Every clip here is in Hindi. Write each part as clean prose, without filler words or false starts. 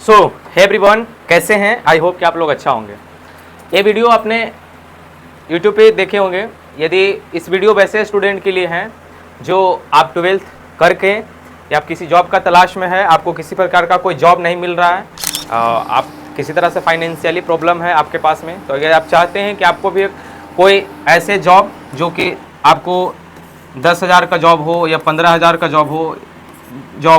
सो हे एवरीवन, कैसे हैं? आई होप कि आप लोग अच्छा होंगे। ये वीडियो आपने यूट्यूब पे देखे होंगे। यदि इस वीडियो वैसे स्टूडेंट के लिए हैं जो आप 12th करके या आप किसी जॉब का तलाश में है, आपको किसी प्रकार का कोई जॉब नहीं मिल रहा है, आप किसी तरह से फाइनेंशियली प्रॉब्लम है आपके पास में, तो अगर आप चाहते हैं कि आपको भी कोई ऐसे जॉब जो कि आपको 10,000 का जॉब हो या 15,000 का जॉब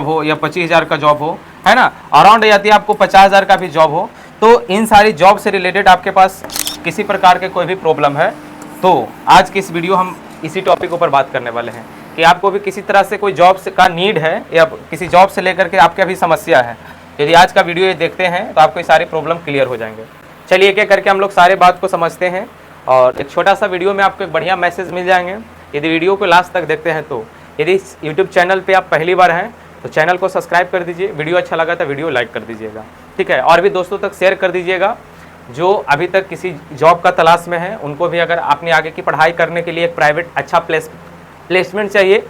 हो या 25,000 का जॉब हो, है ना, अराउंड यदि आपको 50,000 का भी जॉब हो, तो इन सारी जॉब से रिलेटेड आपके पास किसी प्रकार के कोई भी प्रॉब्लम है, तो आज की इस वीडियो हम इसी टॉपिक ऊपर बात करने वाले हैं कि आपको भी किसी तरह से कोई जॉब का नीड है या किसी जॉब से लेकर के आपके अभी समस्या है। यदि आज का वीडियो ये देखते हैं तो आपको ये सारी प्रॉब्लम क्लियर हो जाएंगे। चलिए एक करके हम लोग सारे बात को समझते हैं और एक छोटा सा वीडियो में आपको एक बढ़िया मैसेज मिल जाएंगे यदि वीडियो को लास्ट तक देखते हैं। तो यदि इस यूट्यूब चैनल पे आप पहली बार हैं तो चैनल को सब्सक्राइब कर दीजिए, वीडियो अच्छा लगा तो वीडियो लाइक कर दीजिएगा, ठीक है, और भी दोस्तों तक शेयर कर दीजिएगा जो अभी तक किसी जॉब का तलाश में है। उनको भी अगर अपनी आगे की पढ़ाई करने के लिए एक प्राइवेट अच्छा प्लेसमेंट चाहिए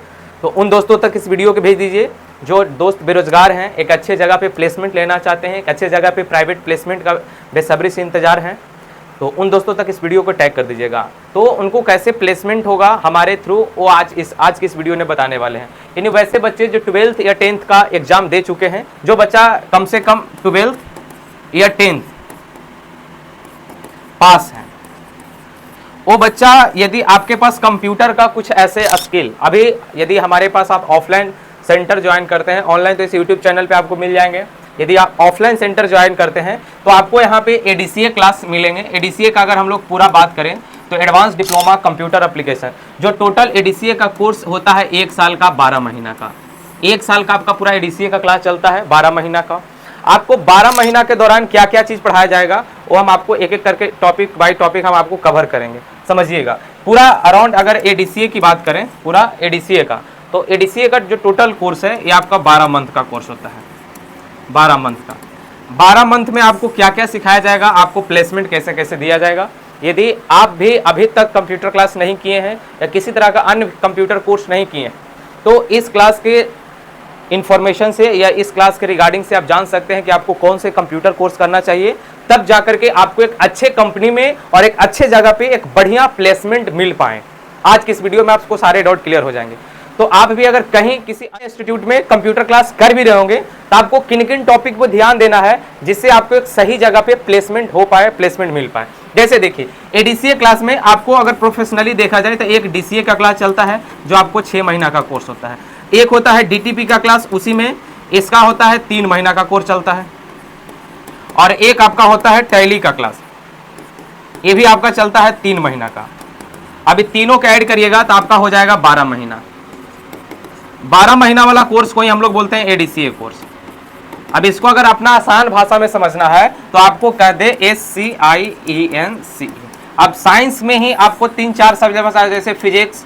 तो उन दोस्तों तक इस वीडियो को भेज दीजिए। जो दोस्त बेरोजगार हैं, एक अच्छे जगह पे प्लेसमेंट लेना चाहते हैं, एक अच्छे जगह पे प्राइवेट प्लेसमेंट का बेसब्री से इंतजार हैं, तो उन दोस्तों तक इस वीडियो को टैग कर दीजिएगा। तो उनको कैसे प्लेसमेंट होगा हमारे थ्रू वो आज की इस वीडियो में बताने वाले हैं। यानी वैसे बच्चे जो 12th या 10th का एग्जाम दे चुके हैं, जो बच्चा कम से कम 12th या 10th पास है, वो बच्चा, यदि आपके पास कंप्यूटर का कुछ ऐसे स्किल, अभी यदि हमारे पास आप ऑफलाइन सेंटर ज्वाइन करते हैं, ऑनलाइन तो इस यूट्यूब चैनल पे आपको मिल जाएंगे। यदि आप ऑफलाइन सेंटर ज्वाइन करते हैं तो आपको यहाँ पे एडीसीए क्लास मिलेंगे। एडीसीए का अगर हम लोग पूरा बात करें तो एडवांस डिप्लोमा कंप्यूटर एप्लीकेशन, जो टोटल एडीसीए का कोर्स होता है 1 साल का 12 महीना का। 1 साल का आपका पूरा एडीसीए का क्लास चलता है 12 महीना का। आपको 12 महीना के दौरान क्या क्या चीज़ पढ़ाया जाएगा वो हम आपको एक एक करके टॉपिक बाय टॉपिक हम आपको कवर करेंगे। समझिएगा पूरा अराउंड अगर एडीसीए की बात करें, पूरा एडीसीए का, तो एडीसीए का जो टोटल कोर्स है ये आपका 12 मंथ का कोर्स होता है। 12 मंथ का, 12 मंथ में आपको क्या क्या सिखाया जाएगा, आपको प्लेसमेंट कैसे कैसे दिया जाएगा। यदि आप भी अभी तक कंप्यूटर क्लास नहीं किए हैं या किसी तरह का अन्य कंप्यूटर कोर्स नहीं किए हैं, तो इस क्लास के इंफॉर्मेशन से या इस क्लास के रिगार्डिंग से आप जान सकते हैं कि आपको कौन से कंप्यूटर कोर्स करना चाहिए, तब जाकर के आपको एक अच्छे कंपनी में और एक अच्छे जगह पे एक बढ़िया प्लेसमेंट मिल पाए। आज की इस वीडियो में आपको सारे डाउट क्लियर हो जाएंगे। तो आप भी अगर कहीं किसी इंस्टीट्यूट में कंप्यूटर क्लास कर भी रहे होंगे तो आपको किन किन टॉपिक पर ध्यान देना है जिससे आपको एक सही जगह पे प्लेसमेंट हो पाए, प्लेसमेंट मिल पाए। जैसे देखिए एडीसीए क्लास में आपको अगर प्रोफेशनली देखा जाए तो एक डीसीए का क्लास चलता है जो आपको 6 महीना का कोर्स होता है। एक होता है डीटीपी का क्लास, उसी में इसका होता है 3 महीना का कोर्स चलता है। और एक आपका होता है टैली का क्लास, ये भी आपका चलता है 3 महीना का। अभी तीनों का ऐड करिएगा तो आपका हो जाएगा 12 महीना। 12 महीना वाला कोर्स को ही हम लोग बोलते हैं एडीसीए कोर्स। अब इसको अगर अपना आसान भाषा में समझना है तो आपको कह दे SCIENCE। अब साइंस में ही आपको 3-4 सब्जेक्ट जैसे फिजिक्स,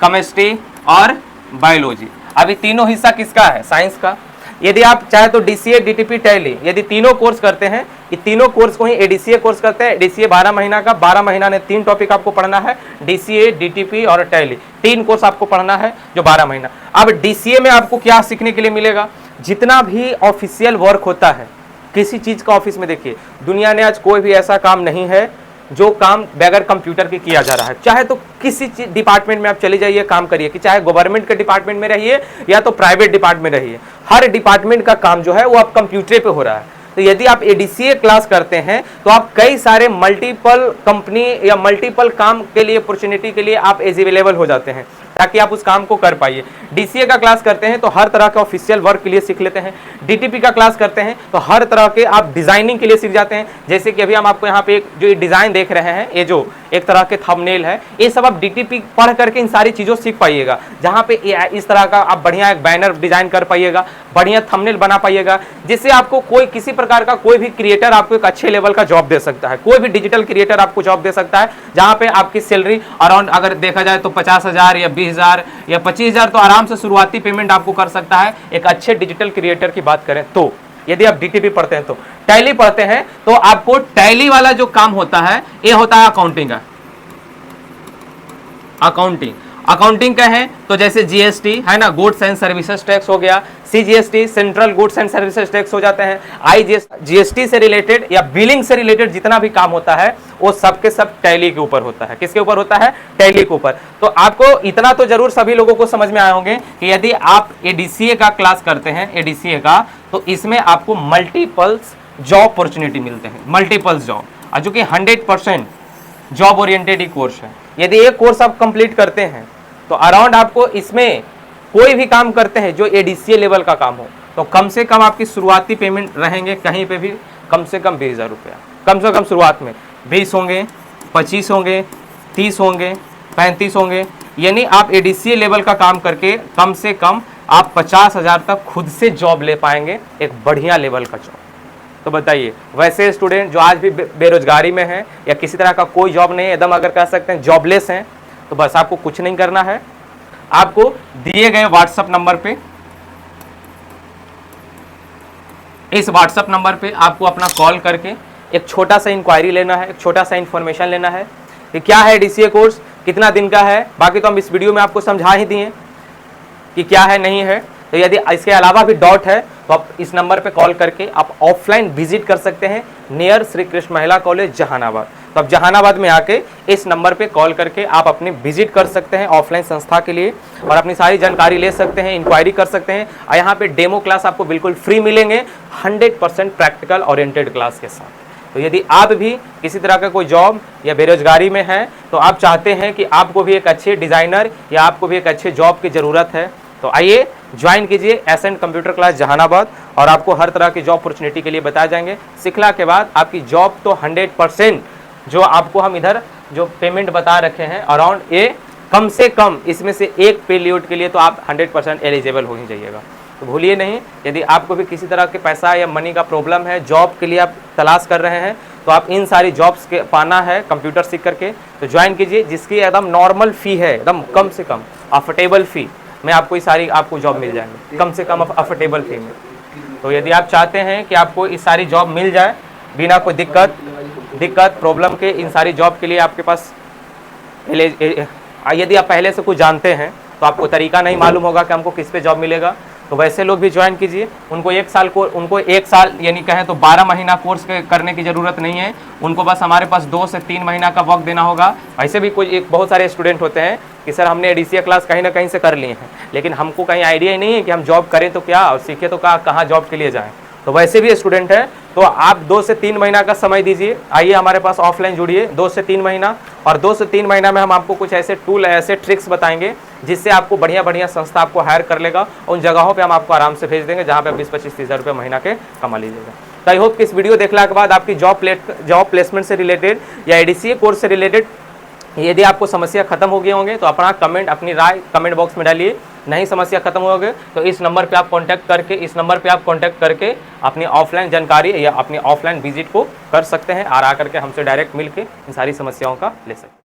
केमिस्ट्री और बायोलॉजी। अभी तीनों हिस्सा किसका है? साइंस का। यदि आप चाहे तो डीसीए, डीटीपी, टैली, यदि तीनों कोर्स करते हैं, ये तीनों कोर्स को ही एडीसीए कोर्स करते हैं। डीसीए 12 महीना का, 12 महीना ने 3 टॉपिक आपको पढ़ना है, डीसीए, डीटीपी और टैली, 3 कोर्स आपको पढ़ना है जो 12 महीना। अब डीसीए में आपको क्या सीखने के लिए मिलेगा? जितना भी ऑफिशियल वर्क होता है किसी चीज का ऑफिस में, देखिए दुनिया ने आज कोई भी ऐसा काम नहीं है जो काम बगैर कंप्यूटर के किया जा रहा है। चाहे तो किसी डिपार्टमेंट में आप चले जाइए, काम करिए, कि चाहे गवर्नमेंट के डिपार्टमेंट में रहिए या तो प्राइवेट डिपार्टमेंट में रहिए, हर डिपार्टमेंट का काम जो है वो अब कंप्यूटर पे हो रहा है। तो यदि आप एडीसीए क्लास करते हैं तो आप कई सारे मल्टीपल कंपनी या मल्टीपल काम के लिए, अपॉर्चुनिटी के लिए आप अवेलेबल हो जाते हैं ताकि आप उस काम को कर पाइए। डीसीए का क्लास करते हैं तो हर तरह के ऑफिशियल वर्क के लिए सीख लेते हैं। डीटीपी का क्लास करते हैं तो हर तरह के आप डिजाइनिंग के लिए सीख जाते हैं। जैसे कि अभी हम आपको यहाँ पे एक जो डिजाइन देख रहे हैं, ये जो एक तरह के थंबनेल है, ये सब आप डीटीपी पढ़ करके इन सारी चीजों सीख पाइएगा, जहाँ पे इस तरह का आप बढ़िया एक बैनर डिजाइन कर पाइएगा, बढ़िया थंबनेल बना पाइएगा, जिससे आपको कोई किसी प्रकार का कोई भी क्रिएटर आपको एक अच्छे लेवल का जॉब दे सकता है। कोई भी डिजिटल क्रिएटर आपको जॉब दे सकता है जहाँ पे आपकी सैलरी अराउंड अगर देखा जाए तो 50,000 या 20,000 या 25,000 तो आराम से शुरुआती पेमेंट आपको कर सकता है एक अच्छे डिजिटल क्रिएटर की बात करें तो। यदि आप डीटीपी पढ़ते हैं तो टैली पढ़ते हैं तो आपको टैली वाला जो काम होता है ये होता है अकाउंटिंग का, अकाउंटिंग। अकाउंटिंग का है तो जैसे जीएसटी है ना, गुड्स एंड सर्विसेज टैक्स हो गया, CGST central goods and services tax हो जाते हैं, जीएसटी से रिलेटेड या बिलिंग से रिलेटेड जितना भी काम होता है वो सब के सब टैली के ऊपर होता है। किसके ऊपर होता है? टैली के ऊपर। तो आपको इतना तो जरूर सभी लोगों को समझ में आए होंगे कि यदि आप एडीसीए का क्लास करते हैं, एडीसीए का, तो इसमें आपको मल्टीपल्स जॉब अपॉर्चुनिटी मिलते हैं, मल्टीपल्स जॉब, जो कि 100% जॉब ओरिएंटेड ही कोर्स है। यदि एक कोर्स आप कंप्लीट करते हैं तो अराउंड आपको इसमें कोई भी काम करते हैं जो एडीसीए लेवल का काम हो तो कम से कम आपकी शुरुआती पेमेंट रहेंगे कहीं पे भी कम से कम 20,000 रुपया, कम से कम शुरुआत में 20 होंगे, 25 होंगे, 30 होंगे, 35 होंगे। यानी आप एडीसीए लेवल का काम करके कम से कम आप 50,000 तक खुद से जॉब ले पाएंगे, एक बढ़िया लेवल का जॉब। तो बताइए, वैसे स्टूडेंट जो आज भी बेरोजगारी में हैं या किसी तरह का कोई जॉब नहीं है, एकदम अगर कह सकते हैं जॉबलेस हैं, तो बस आपको कुछ नहीं करना है। आपको दिए गए व्हाट्सएप नंबर पे, इस व्हाट्सएप नंबर पे आपको अपना कॉल करके एक छोटा सा इंक्वायरी लेना है, एक छोटा सा इंफॉर्मेशन लेना है कि क्या है डीसीए कोर्स, कितना दिन का है। बाकी तो हम इस वीडियो में आपको समझा ही दिए कि क्या है नहीं है। तो यदि इसके अलावा भी डाउट है तो आप इस नंबर पे कॉल करके आप ऑफलाइन विजिट कर सकते हैं नियर श्री कृष्ण महिला कॉलेज जहानाबाद। तो आप जहानाबाद में आके इस नंबर पे कॉल करके आप अपनी विजिट कर सकते हैं ऑफलाइन संस्था के लिए और अपनी सारी जानकारी ले सकते हैं, इंक्वायरी कर सकते हैं। और यहाँ पे डेमो क्लास आपको बिल्कुल फ्री मिलेंगे 100% प्रैक्टिकल ओरिएंटेड क्लास के साथ। तो यदि आप भी किसी तरह का कोई जॉब या बेरोजगारी में हैं तो आप चाहते हैं कि आपको भी एक अच्छे डिज़ाइनर या आपको भी एक अच्छे जॉब की ज़रूरत है, तो आइए ज्वाइन कीजिए एसेंट कंप्यूटर क्लास जहानाबाद और आपको हर तरह की जॉब अपॉर्चुनिटी के लिए बताए जाएंगे। सिखला के बाद आपकी जॉब तो 100% जो आपको हम इधर जो पेमेंट बता रखे हैं अराउंड ये कम से कम इसमें से एक पीरियड के लिए तो आप 100% एलिजिबल हो ही जाइएगा। तो भूलिए नहीं, यदि आपको भी किसी तरह के पैसा या मनी का प्रॉब्लम है, जॉब के लिए आप तलाश कर रहे हैं, तो आप इन सारी जॉब्स के पाना है कंप्यूटर सीख करके तो ज्वाइन कीजिए, जिसकी एकदम नॉर्मल फ़ी है, एकदम कम से कम अफोर्डेबल फ़ी में आपको ये सारी आपको जॉब मिल जाएंगे कम से कम अफोर्डेबल फी में। तो यदि आप चाहते हैं कि आपको इस सारी जॉब मिल जाए बिना कोई दिक्कत प्रॉब्लम के, इन सारी जॉब के लिए आपके पास यदि आप पहले से कुछ जानते हैं तो आपको तरीका नहीं मालूम होगा कि हमको किस पे जॉब मिलेगा, तो वैसे लोग भी ज्वाइन कीजिए। उनको एक साल यानी कहें तो 12 महीना कोर्स करने की ज़रूरत नहीं है, उनको बस हमारे पास 2 से 3 महीना का वक्त देना होगा। ऐसे भी बहुत सारे स्टूडेंट होते हैं कि सर हमने एडीसीए क्लास कहीं ना कहीं से कर लिए हैं लेकिन हमको कहीं आइडिया ही नहीं है कि हम जॉब करें तो क्या और सीखें तो कहाँ जॉब के लिए जाएँ। तो वैसे भी स्टूडेंट हैं तो आप 2 से 3 महीना का समय दीजिए, आइए हमारे पास ऑफलाइन जुड़िए 2 से 3 महीना, और 2 से 3 महीना में हम आपको कुछ ऐसे टूल ऐसे ट्रिक्स बताएंगे जिससे आपको बढ़िया संस्था आपको हायर कर लेगा। उन जगहों पे हम आपको आराम से भेज देंगे जहाँ पे 20-25-30 हज़ार रुपये महीना के कमा लीजिएगा। तो आई होप कि इस वीडियो देखने के बाद आपकी जॉब प्लेसमेंट से रिलेटेड या एडीसीए कोर्स से रिलेटेड यदि आपको समस्या खत्म हो गए होंगे तो अपना कमेंट, अपनी राय कमेंट बॉक्स में डालिए। नहीं समस्या खत्म हो गए तो इस नंबर पे आप कांटेक्ट करके अपनी ऑफलाइन जानकारी या अपनी ऑफलाइन विजिट को कर सकते हैं और आकर के हमसे डायरेक्ट मिल के इन सारी समस्याओं का ले सकते हैं।